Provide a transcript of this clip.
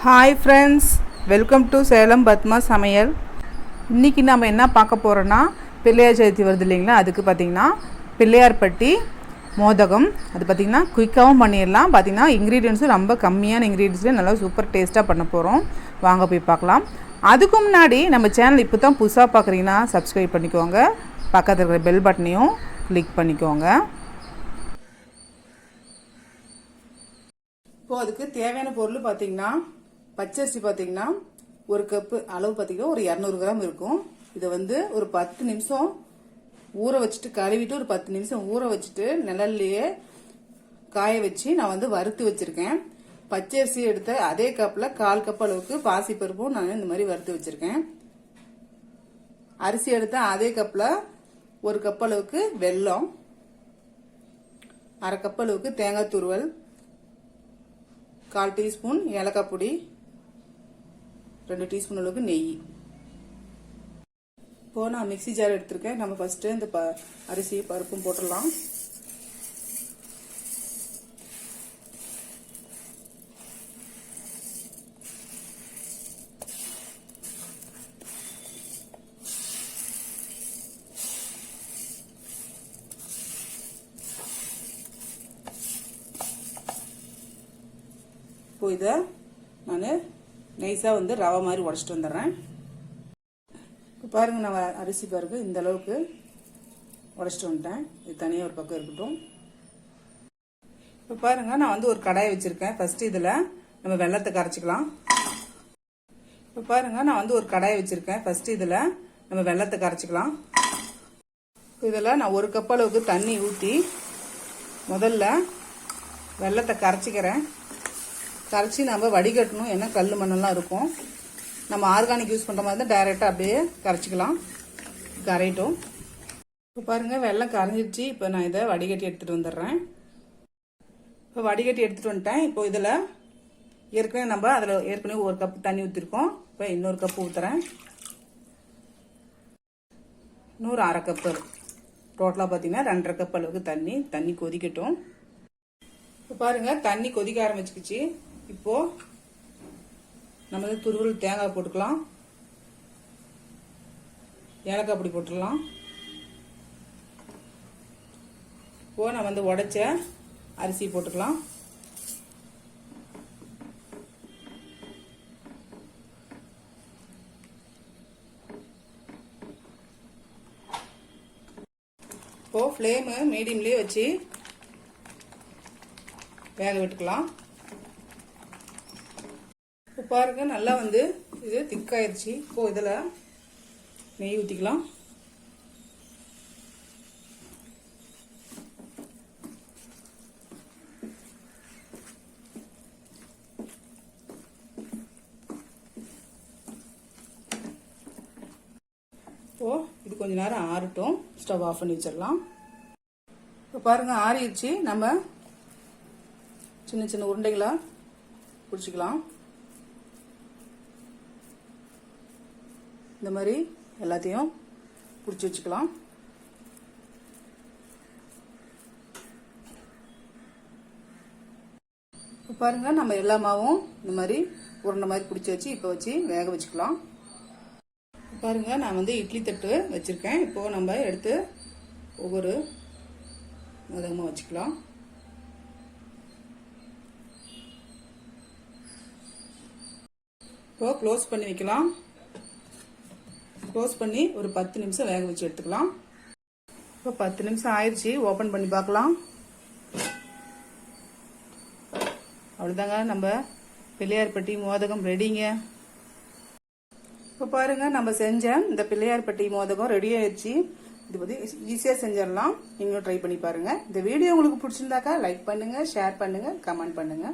Hi friends, welcome to Salem Padma சமையல். இன்றைக்கி நம்ம என்ன பார்க்க போகிறோன்னா, பிள்ளையார் சதுர்த்தி வருது இல்லைங்களா, அதுக்கு பார்த்திங்கன்னா பிள்ளையார்பட்டி மோதகம். அது பார்த்திங்கன்னா குயிக்காகவும் பண்ணிடலாம். பார்த்திங்கன்னா இன்க்ரீடியன்ஸும் ரொம்ப கம்மியான இன்க்ரீடியன்ஸில் நல்லா சூப்பர் டேஸ்ட்டாக பண்ண போகிறோம். வாங்க போய் பார்க்கலாம். அதுக்கு முன்னாடி நம்ம சேனல் இப்போ தான் புதுசாக பார்க்குறீங்கன்னா சப்ஸ்கிரைப் பண்ணிக்கோங்க. பக்கத்தில் இருக்கிற பெல் பட்டனையும் கிளிக் பண்ணிக்கோங்க. இப்போது அதுக்கு தேவையான பொருள் பார்த்திங்கன்னா, பச்சரிசி பார்த்திங்கன்னா ஒரு கப்பு அளவு பார்த்திங்கன்னா ஒரு 200 கிராம் இருக்கும். இதை ஒரு 10 நிமிஷம் ஊற வச்சுட்டு கழுவிட்டு ஒரு 10 நிமிஷம் ஊற வச்சுட்டு நிழல்லையே காய வச்சு நான் வறுத்து வச்சிருக்கேன். பச்சரிசி எடுத்த அதே கப்பில் 1/4 கப் அளவுக்கு பாசிப்பருப்பும் நான் இந்த மாதிரி வறுத்து வச்சிருக்கேன். அரிசி எடுத்த அதே கப்பில் 1 கப் அளவுக்கு வெல்லம், 1/2 கப் அளவுக்கு தேங்காய் துருவல், 1/4 டீஸ்பூன் ஏலக்காய் பொடி, 2 டீஸ்பூன் அளவுக்கு நெய். இப்போ நான் மிக்சி ஜார் எடுத்திருக்கேன். நம்ம ஃபர்ஸ்ட் இந்த அரிசி பருப்பும் போட்டுடலாம். இப்போ இதை நான் நைஸாக ரவை மாதிரி உடச்சிட்டு வந்துடுறேன். இப்போ பாருங்கள், நான் அரிசி பாருங்க இந்த அளவுக்கு உடச்சிட்டு வந்துட்டேன். இது தனியாக ஒரு பக்கம் இருக்கட்டும். இப்போ பாருங்கள், நான் ஒரு கடாயை வச்சுருக்கேன். ஃபஸ்ட்டு இதில் நம்ம வெள்ளத்தை கரைச்சிக்கலாம். இப்போ பாருங்கள், நான் ஒரு கடாயை வச்சுருக்கேன். ஃபஸ்ட்டு இதில் நம்ம வெள்ளத்தை கரைச்சிக்கலாம். இதில் நான் 1 கப் அளவுக்கு தண்ணி ஊற்றி முதல்ல வெள்ளத்தை கரைச்சிக்கிறேன். கரைச்சி நம்ம வடிகட்டணும். ஏன்னா கல் மண்ணெல்லாம் இருக்கும். நம்ம ஆர்கானிக் யூஸ் பண்ணுற மாதிரி தான் டைரெக்டாக அப்படியே கரைச்சிக்கலாம். கரையட்டும். இப்போ பாருங்கள், வெள்ளம் கரைஞ்சிடுச்சு. இப்போ நான் இதை வடிகட்டி எடுத்துகிட்டு வந்துடுறேன். இப்போ வடிகட்டி எடுத்துகிட்டு வந்துட்டேன். இப்போ இதில் ஏற்கனவே நம்ம அதில் ஏற்கனவே 1 கப் தண்ணி ஊற்றிருக்கோம். இப்போ இன்னொரு கப்பு ஊற்றுறேன். இன்னொரு 1/2 கப்பு, டோட்டலாக பார்த்தீங்கன்னா 2.5 கப் அளவுக்கு தண்ணி கொதிக்கட்டும். இப்போ பாருங்கள், தண்ணி கொதிக்க ஆரம்பிச்சிக்கிச்சு. இப்போ நம்ம துருவல் தேங்காய் போட்டுக்கலாம், ஏலக்காய் பொடி போட்டுடலாம். இப்போ நம்ம உடைச்ச அரிசி போட்டுக்கலாம். இப்போ ஃப்ளேமு மீடியம்லேயே வச்சு வேக விட்டுக்கலாம். இப்போ பாருங்க, நல்லா இது திக்காயிருச்சு. இப்போ இதில் நெய் ஊற்றிக்கலாம். இப்போ இது கொஞ்ச நேரம் ஆறட்டும். ஸ்டவ் ஆஃப் பண்ணி வச்சிடலாம். இப்போ பாருங்க, ஆறிடுச்சு. நம்ம சின்ன சின்ன உருண்டைகளா பிடிச்சிக்கலாம். இந்த மாதிரி எல்லாத்தையும் பிடிச்சி வச்சுக்கலாம். இப்போ பாருங்க, நம்ம எல்லா மாவும் இந்த மாதிரி உருண்டை மாதிரி பிடிச்சி வச்சு இப்போ வச்சு வேக வச்சுக்கலாம். பாருங்க, நான் இட்லி தட்டு வச்சிருக்கேன். இப்போ நம்ம எடுத்து ஒவ்வொரு மதகமாக வச்சுக்கலாம். இப்போ க்ளோஸ் பண்ணி வைக்கலாம். க்ளோஸ் பண்ணி ஒரு 10 நிமிஷம் வேக வச்சு எடுத்துக்கலாம். இப்போ 10 நிமிஷம் ஆயிடுச்சு. ஓப்பன் பண்ணி பார்க்கலாம். அவ்வளோதாங்க, நம்ம பிள்ளையார்பட்டி மோதகம் ரெடிங்க. இப்போ பாருங்க, நம்ம செஞ்ச இந்த பிள்ளையார்பட்டி மோதகம் ரெடி ஆயிடுச்சு. இது ஈஸியாக செஞ்சிடலாம். நீங்களும் ட்ரை பண்ணி பாருங்க. இந்த வீடியோ உங்களுக்கு பிடிச்சிருந்தாக்கா லைக் பண்ணுங்க, ஷேர் பண்ணுங்க, கமெண்ட் பண்ணுங்க.